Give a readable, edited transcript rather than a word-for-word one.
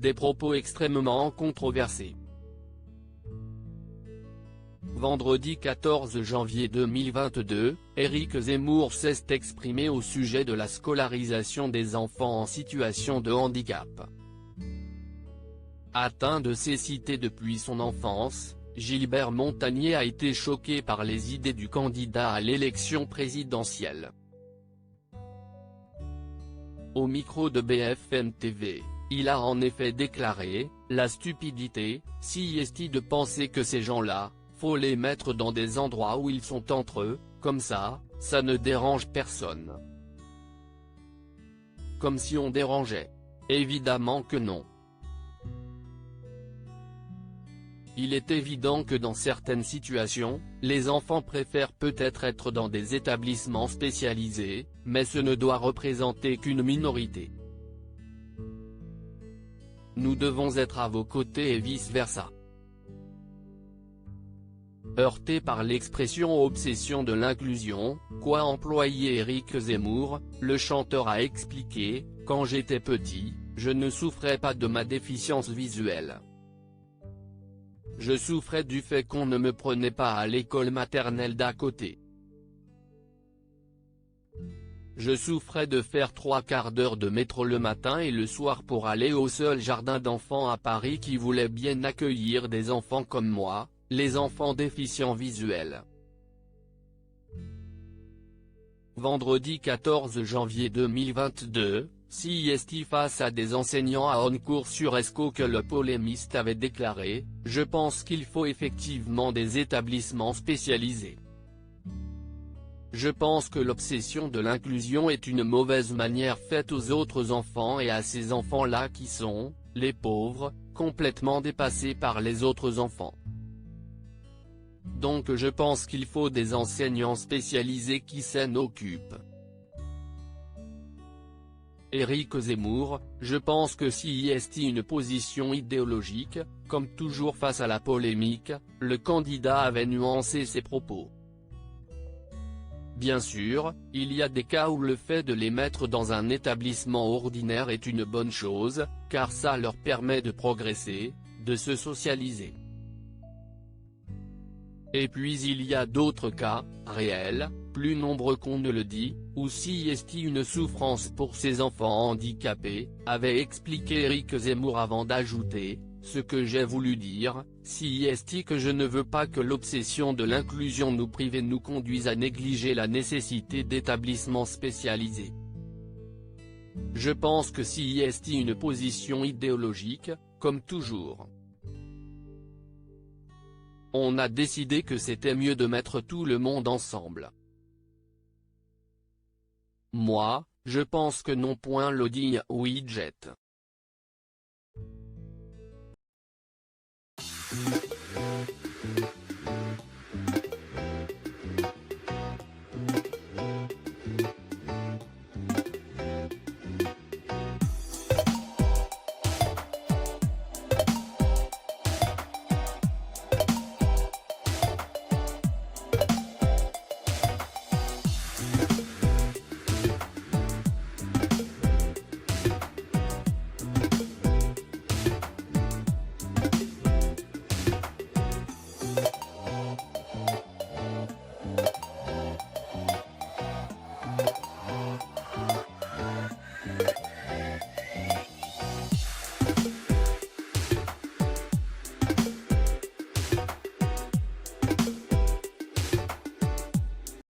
Des propos extrêmement controversés. Vendredi 14 janvier 2022, Éric Zemmour s'est exprimé au sujet de la scolarisation des enfants en situation de handicap. Atteint de cécité depuis son enfance, Gilbert Montagné a été choqué par les idées du candidat à l'élection présidentielle. Au micro de BFM TV, il a en effet déclaré « La stupidité, si est de penser que ces gens-là, faut les mettre dans des endroits où ils sont entre eux, comme ça ne dérange personne. Comme si on dérangeait. Évidemment que non. Il est évident que dans certaines situations, les enfants préfèrent peut-être être dans des établissements spécialisés, mais ce ne doit représenter qu'une minorité. Nous devons être à vos côtés et vice-versa. » Heurté par l'expression « obsession de l'inclusion », qu'a employé Éric Zemmour, le chanteur a expliqué « Quand j'étais petit, je ne souffrais pas de ma déficience visuelle. Je souffrais du fait qu'on ne me prenait pas à l'école maternelle d'à côté. Je souffrais de faire 3/4 d'heure de métro le matin et le soir pour aller au seul jardin d'enfants à Paris qui voulait bien accueillir des enfants comme moi, les enfants déficients visuels. » Vendredi 14 janvier 2022, CIST face à des enseignants à Honnecourt-sur-Escaut que le polémiste avait déclaré « Je pense qu'il faut effectivement des établissements spécialisés. Je pense que l'obsession de l'inclusion est une mauvaise manière faite aux autres enfants et à ces enfants-là qui sont, les pauvres, complètement dépassés par les autres enfants. Donc je pense qu'il faut des enseignants spécialisés qui s'en occupent. » Éric Zemmour, je pense que s'il y a une position idéologique, comme toujours face à la polémique, le candidat avait nuancé ses propos. Bien sûr, il y a des cas où le fait de les mettre dans un établissement ordinaire est une bonne chose, car ça leur permet de progresser, de se socialiser. Et puis il y a d'autres cas, réels, plus nombreux qu'on ne le dit, où s'il y a une souffrance pour ces enfants handicapés, avait expliqué Éric Zemmour avant d'ajouter « Ce que j'ai voulu dire, si est que je ne veux pas que l'obsession de l'inclusion nous prive et nous conduise à négliger la nécessité d'établissements spécialisés. Je pense que si est une position idéologique, comme toujours. On a décidé que c'était mieux de mettre tout le monde ensemble. Moi, je pense que non. Loading widget.